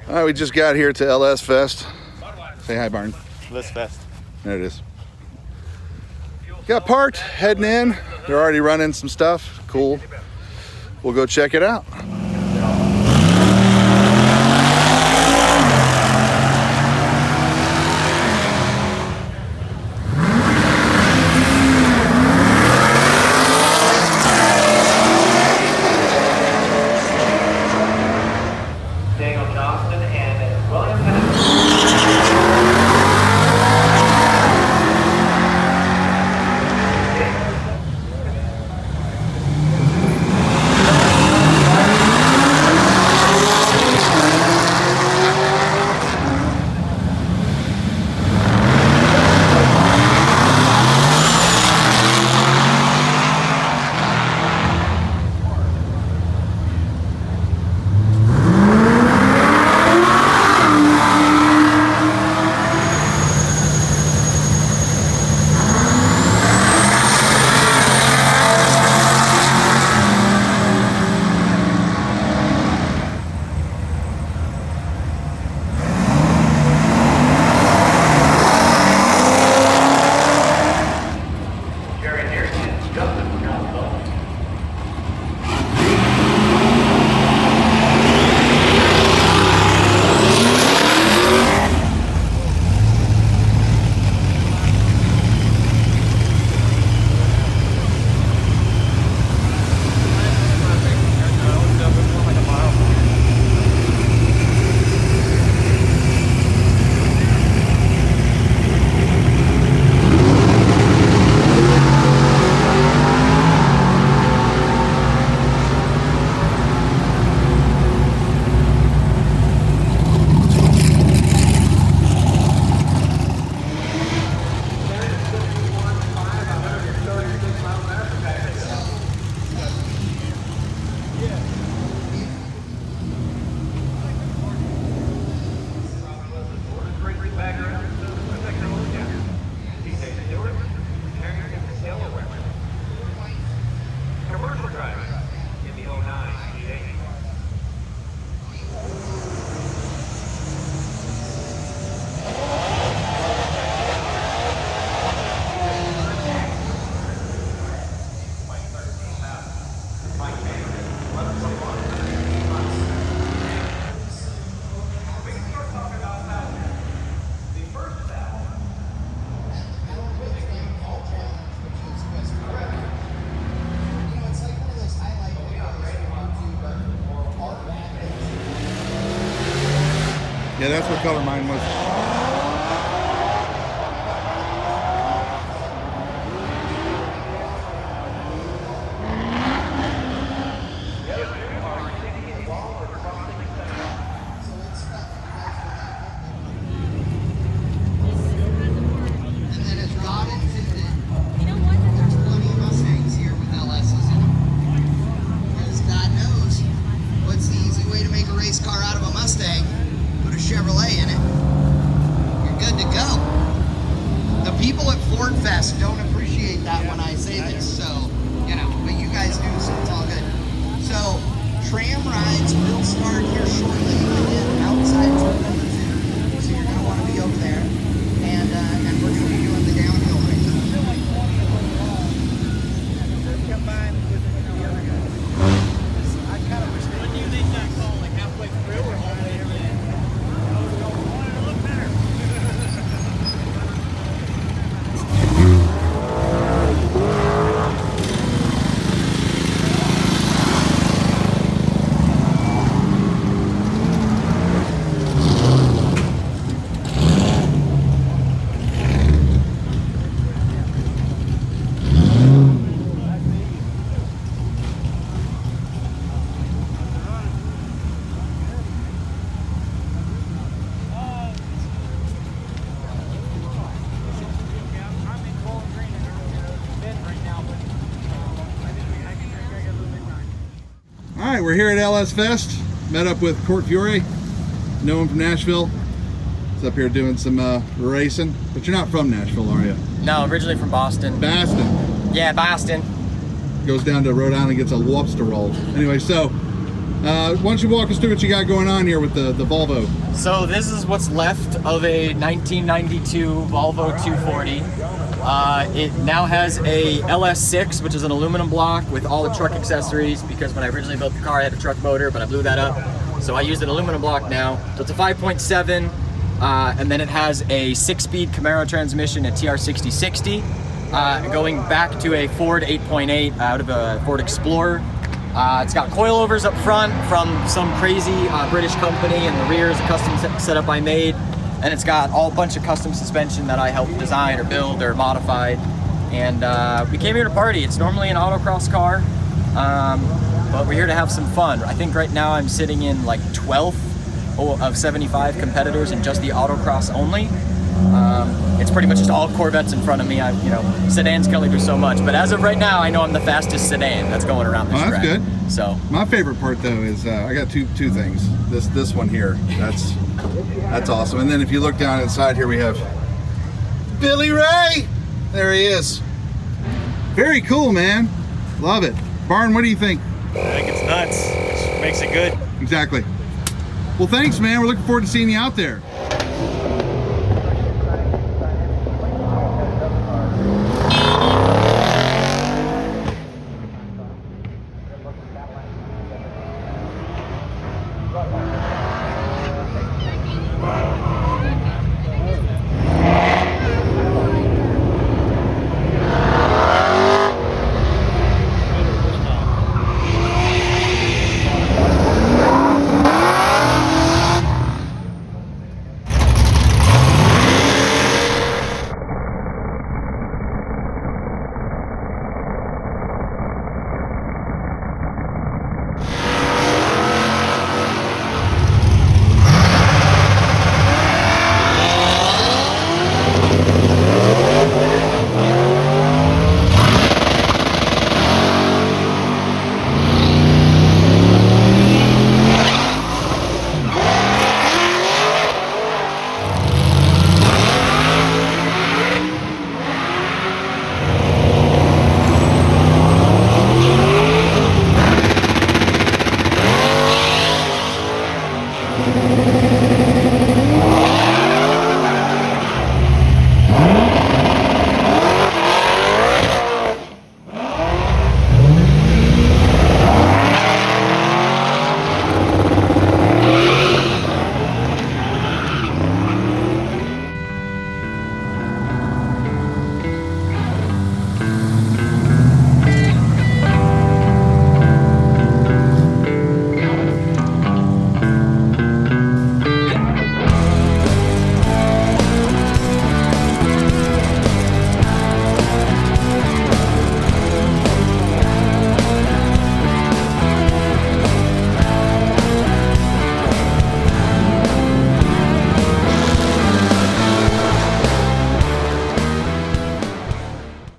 All right, we just got here to LS Fest. Say hi, Barn. LS Fest. There it is. Got parked, heading in. They're already running some stuff. Cool. We'll go check it out. Yeah, that's what color mine was. Don't appreciate that when I say this, so you know, but you guys do, so it's all good. So tram rides will start here shortly again outside turn number 2, so you're going to want to be over there, and we're going to be doing the downhill race. I kind of wish they would do that call like halfway through or all the way over there. Look better. All right, we're here at LS Fest. Met up with Court Fiore, know him from Nashville. He's up here doing some racing, but you're not from Nashville, are you? No, originally from Boston. Boston. Yeah, Boston. Goes down to Rhode Island and gets a lobster roll. Anyway, so Why don't you walk us through what you got going on here with the Volvo? So this is what's left of a 1992 Volvo 240. It now has a LS6, which is an aluminum block with all the truck accessories, because when I originally built the car I had a truck motor, but I blew that up. So I used an aluminum block now. So it's a 5.7, and then it has a 6-speed Camaro transmission at TR6060, going back to a Ford 8.8 out of a Ford Explorer. It's got coilovers up front from some crazy British company, and the rear is a custom setup I made. And it's got a bunch of custom suspension that I helped design or build or modified. And we came here to party. It's normally an autocross car, but we're here to have some fun. I think right now I'm sitting in like 12th of 75 competitors in just the autocross only. It's pretty much just all Corvettes in front of me. You know, sedans can only do so much, but as of right now, I know I'm the fastest sedan that's going around this track. That's good. So my favorite part though is I got two things. This one here, that's awesome. And then if you look down inside here, we have Billy Ray. There he is. Very cool, man. Love it. Barn, what do you think? I think it's nuts, which makes it good. Exactly. Well, thanks, man. We're looking forward to seeing you out there.